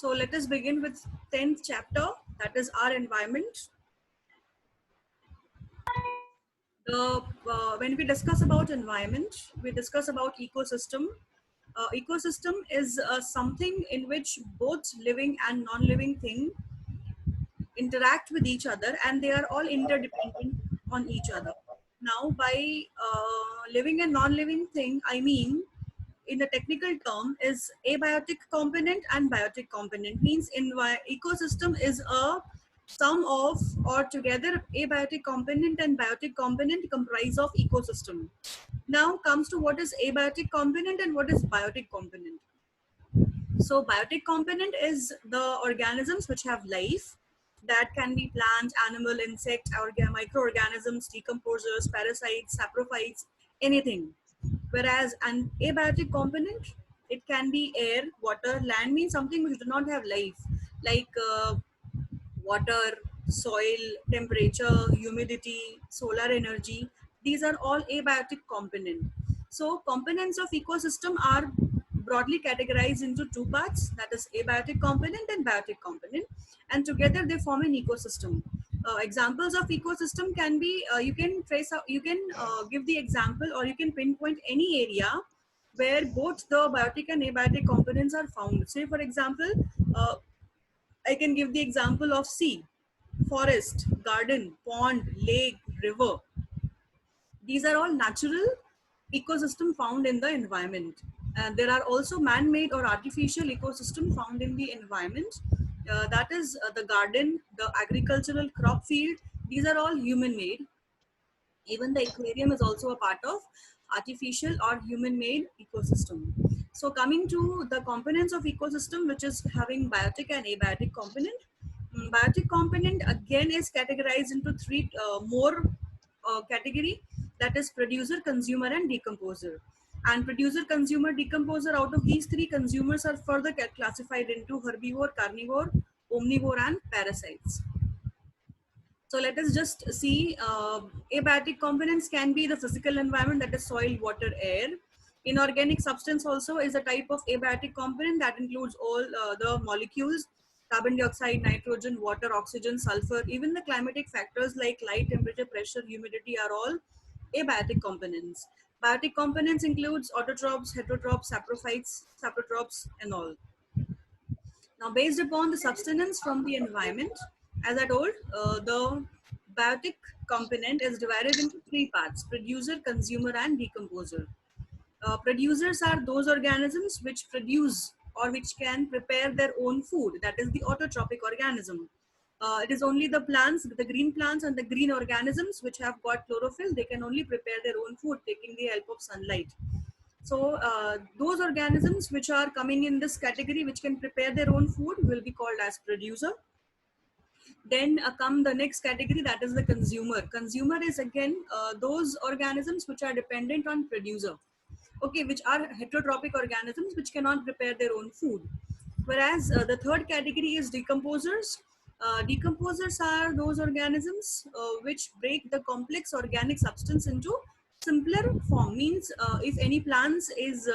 So let us begin with 10th chapter, that is our environment. When we discuss about environment, we discuss about ecosystem. Ecosystem is something in which both living and non-living thing interact with each other, and they are all interdependent on each other. Now, by living and non-living thing, I mean, in the technical term, is abiotic component and biotic component. Means in ecosystem is a sum of, or together, abiotic component and biotic component comprise of ecosystem. Now comes to what is abiotic component and what is biotic component. So biotic component is the organisms which have life. That can be plant, animal, insect, microorganisms, decomposers, parasites, saprophytes, anything. Whereas an abiotic component, it can be air, water, land, means something which do not have life, like water, soil, temperature, humidity, solar energy. These are all abiotic component. So components of ecosystem are broadly categorized into two parts, that is abiotic component and biotic component, and together they form an ecosystem. Examples of ecosystem can be, you can trace out, you can give the example, or you can pinpoint any area where both the biotic and abiotic components are found. Say for example, I can give the example of sea, forest, garden, pond, lake, river. These are all natural ecosystem found in the environment. And there are also man-made or artificial ecosystem found in the environment. That is the garden, the agricultural crop field. These are all human-made. Even the aquarium is also a part of artificial or human-made ecosystem. So coming to the components of ecosystem, which is having biotic and abiotic component. Biotic component again is categorized into three more category, that is producer, consumer, and decomposer. And producer, consumer, decomposer, out of these three, consumers are further classified into herbivore, carnivore, omnivore, and parasites. So let us just see, abiotic components can be the physical environment, that is soil, water, air. Inorganic substance also is a type of abiotic component that includes all the molecules, carbon dioxide, nitrogen, water, oxygen, sulfur. Even the climatic factors like light, temperature, pressure, humidity are all abiotic components. Biotic components includes autotrophs, heterotrophs, saprophytes, saprotrophs, and all. Now, based upon the substance from the environment, as I told, the biotic component is divided into three parts: producer, consumer, and decomposer. Producers are those organisms which produce or which can prepare their own food. That is the autotrophic organism. It is only the plants, the green plants and the green organisms which have got chlorophyll. They can only prepare their own food taking the help of sunlight. So those organisms which are coming in this category, which can prepare their own food, will be called as producer. Then come the next category, that is the consumer. Consumer is again those organisms which are dependent on producer. Okay, which are heterotrophic organisms which cannot prepare their own food. Whereas the third category is decomposers. Decomposers are those organisms which break the complex organic substance into simpler form. Means if any plants is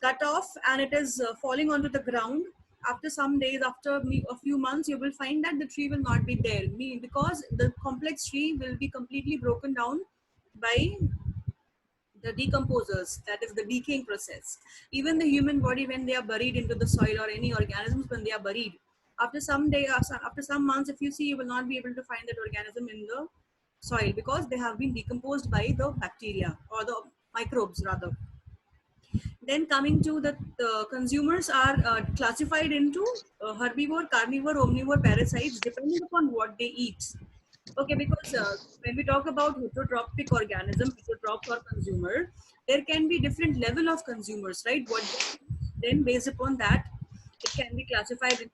cut off and it is falling onto the ground, after some days, after a few months, you will find that the tree will not be there, because the complex tree will be completely broken down by the decomposers, that is the decaying process. Even the human body, when they are buried into the soil, or any organisms when they are buried, after some day, after some months, if you see, you will not be able to find that organism in the soil, because they have been decomposed by the bacteria, or the microbes rather. Then coming to the consumers are classified into herbivore, carnivore, omnivore, parasites, depending upon what they eat. Okay, because when we talk about heterotrophic organism, heterotroph or consumer, there can be different level of consumers, right? What they eat. Then based upon that, it can be classified into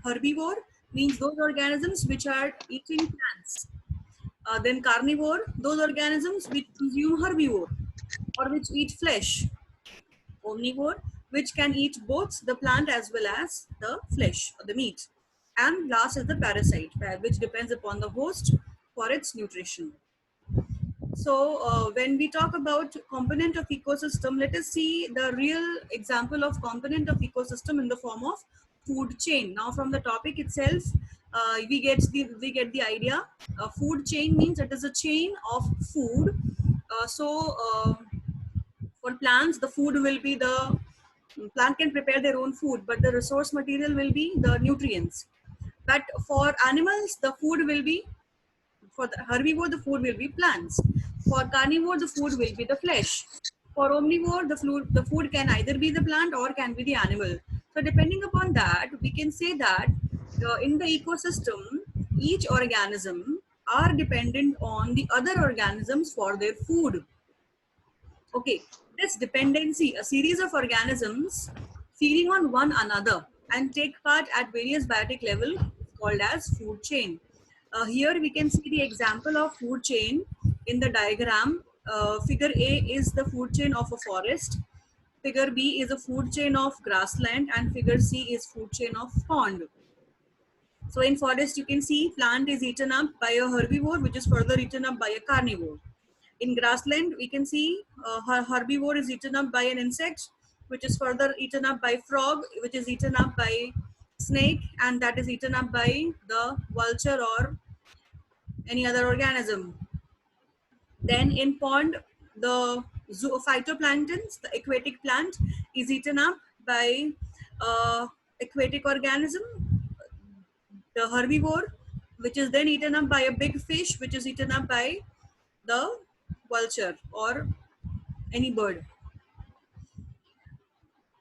herbivore, means those organisms which are eating plants. Then carnivore, those organisms which consume herbivore or which eat flesh. Omnivore, which can eat both the plant as well as the flesh or the meat. And last is the parasite, which depends upon the host for its nutrition. So when we talk about component of ecosystem, let us see the real example of component of ecosystem in the form of food chain. Now from the topic itself, we get the idea. Food chain means it is a chain of food. For plants, the food will be the plant can prepare their own food, but the resource material will be the nutrients. But for animals, the food will be, for the herbivore, the food will be plants. For carnivore, the food will be the flesh. For omnivore, the food can either be the plant or can be the animal. So depending upon that, we can say that in the ecosystem, each organism are dependent on the other organisms for their food. Okay, this dependency, a series of organisms feeding on one another and take part at various biotic level is called as food chain. Here we can see the example of food chain in the diagram. Figure A is the food chain of a forest. Figure B is a food chain of grassland, and figure C is food chain of pond. So in forest, you can see plant is eaten up by a herbivore, which is further eaten up by a carnivore. In grassland, we can see herbivore is eaten up by an insect, which is further eaten up by frog, which is eaten up by snake, and that is eaten up by the vulture or any other organism. Then in pond, the phytoplankton, the aquatic plant, is eaten up by aquatic organism, the herbivore, which is then eaten up by a big fish, which is eaten up by the vulture or any bird.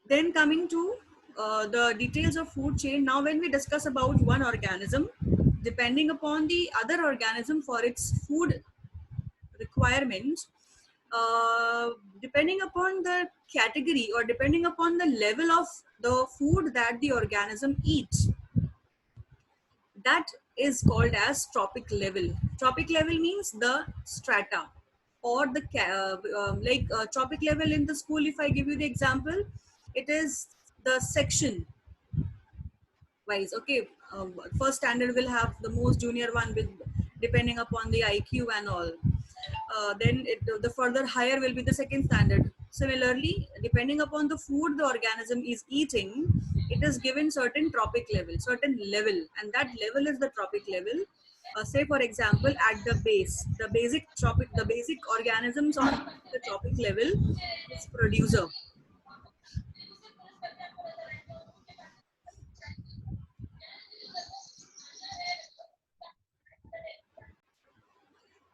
Then coming to the details of food chain. Now when we discuss about one organism, depending upon the other organism for its food requirements, uh, depending upon the category or depending upon the level of the food that the organism eats, that is called as trophic level. Trophic level means the strata or the trophic level in the school. If I give you the example, it is the section wise. Okay, first standard will have the most junior one with depending upon the IQ and all. The further higher will be the second standard. Similarly, depending upon the food the organism is eating, it is given certain trophic level, certain level, and that level is the trophic level. Say for example, at the base, the basic organisms on the trophic level is producer.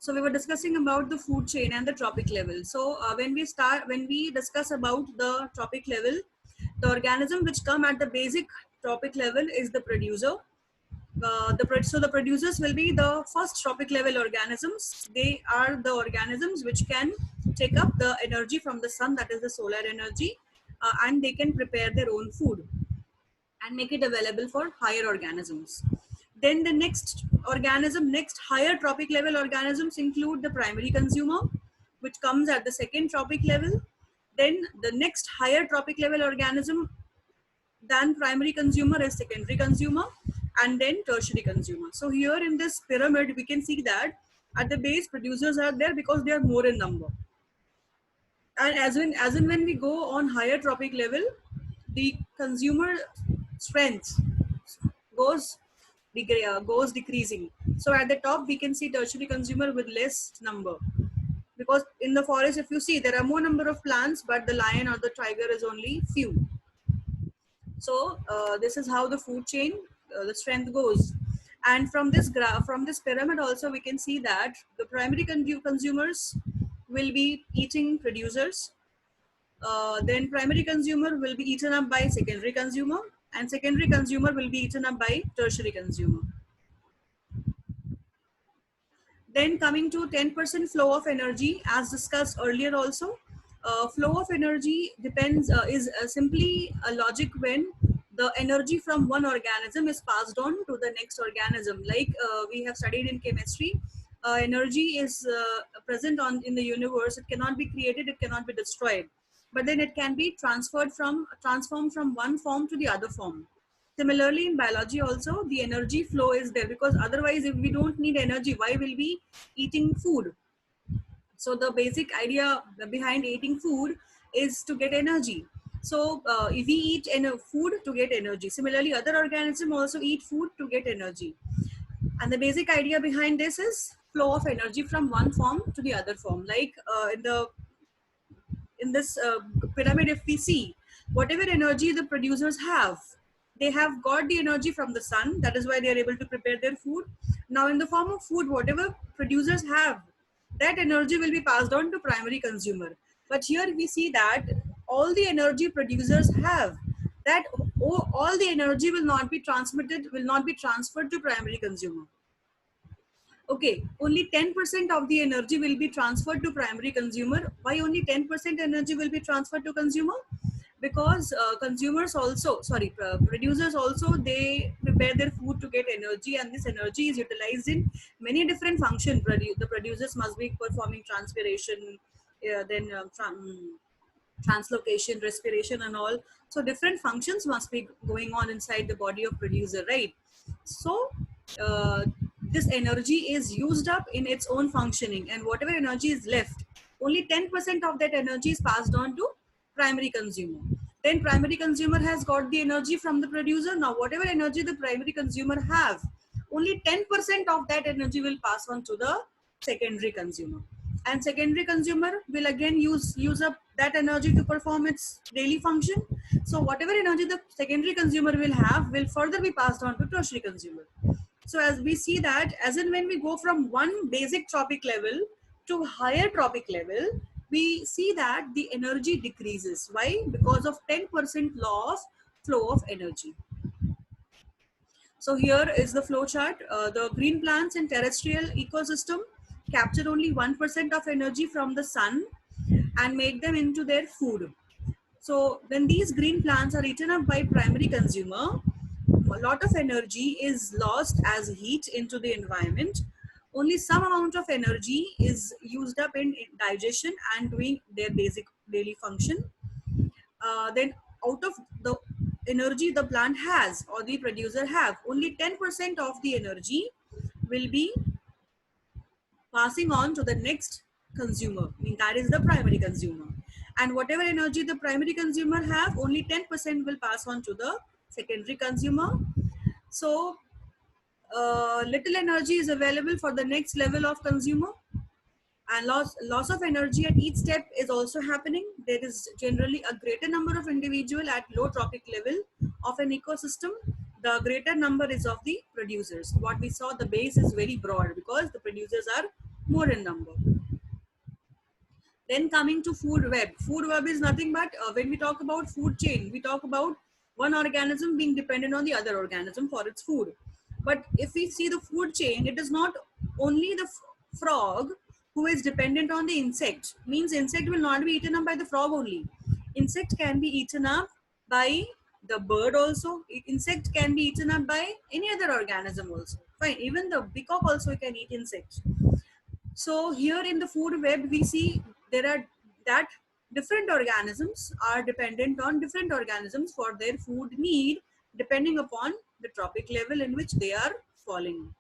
So we were discussing about the food chain and the trophic level. So when we discuss about the trophic level, the organism which come at the basic trophic level is the producer. So the producers will be the first trophic level organisms. They are the organisms which can take up the energy from the sun, that is the solar energy, and they can prepare their own food and make it available for higher organisms. Then the next higher trophic level organisms include the primary consumer, which comes at the second trophic level. Then the next higher trophic level organism than primary consumer is secondary consumer, and then tertiary consumer. So here in this pyramid, we can see that at the base, producers are there because they are more in number. And as in when we go on higher trophic level, the consumer strength goes goes decreasing. So at the top we can see tertiary consumer with less number, because in the forest, if you see, there are more number of plants, but the lion or the tiger is only few. So this is how the food chain, the strength goes. And from this graph, from this pyramid also, we can see that the primary consumers will be eating producers. Then primary consumer will be eaten up by secondary consumer, and secondary consumer will be eaten up by tertiary consumer. Then coming to 10% flow of energy, as discussed earlier also, flow of energy is simply a logic when the energy from one organism is passed on to the next organism. Like we have studied in chemistry, energy is present in the universe. It cannot be created, it cannot be destroyed, but then it can be transformed from one form to the other form. Similarly, in biology also, the energy flow is there, because otherwise if we don't need energy, why will we eating food? So the basic idea behind eating food is to get energy. So if we eat food to get energy, similarly other organisms also eat food to get energy. And the basic idea behind this is flow of energy from one form to the other form. Like in this pyramid, if we see whatever energy the producers have, they have got the energy from the sun. That is why they are able to prepare their food. Now in the form of food, whatever producers have, that energy will be passed on to primary consumer. But here we see that all the energy producers have, that all the energy will not be transmitted, will not be transferred to primary consumer. Okay, only 10% of the energy will be transferred to primary consumer. Why only 10% energy will be transferred to consumer? Because consumers also, sorry, producers also, they prepare their food to get energy, and this energy is utilized in many different functions. The producers must be performing transpiration, then translocation, respiration and all. So different functions must be going on inside the body of producer, right? So uh, this energy is used up in its own functioning, and whatever energy is left, only 10% of that energy is passed on to primary consumer. Then primary consumer has got the energy from the producer. Now whatever energy the primary consumer have, only 10% of that energy will pass on to the secondary consumer, and secondary consumer will again use up that energy to perform its daily function. So whatever energy the secondary consumer will have will further be passed on to tertiary consumer. So as we see that, as and when we go from one basic trophic level to higher trophic level, we see that the energy decreases. Why? Because of 10% law of flow of energy. So here is the flow chart. The green plants in terrestrial ecosystem capture only 1% of energy from the sun and make them into their food. So when these green plants are eaten up by primary consumer, a lot of energy is lost as heat into the environment. Only some amount of energy is used up in digestion and doing their basic daily function. Then out of the energy the plant has or the producer have, only 10% of the energy will be passing on to the next consumer. I mean, that is the primary consumer. And whatever energy the primary consumer have, only 10% will pass on to the secondary consumer. So little energy is available for the next level of consumer, and loss of energy at each step is also happening. There is generally a greater number of individual at low trophic level of an ecosystem. The greater number is of the producers. What we saw, the base is very broad because the producers are more in number. Then coming to food web. Food web is nothing but when we talk about food chain, we talk about one organism being dependent on the other organism for its food. But if we see the food chain, it is not only the frog who is dependent on the insect. Means insect will not be eaten up by the frog only. Insect can be eaten up by the bird also. Insect can be eaten up by any other organism also. Fine. Even the peacock also can eat insects. So here in the food web, we see there are that different organisms are dependent on different organisms for their food need, depending upon the trophic level in which they are falling.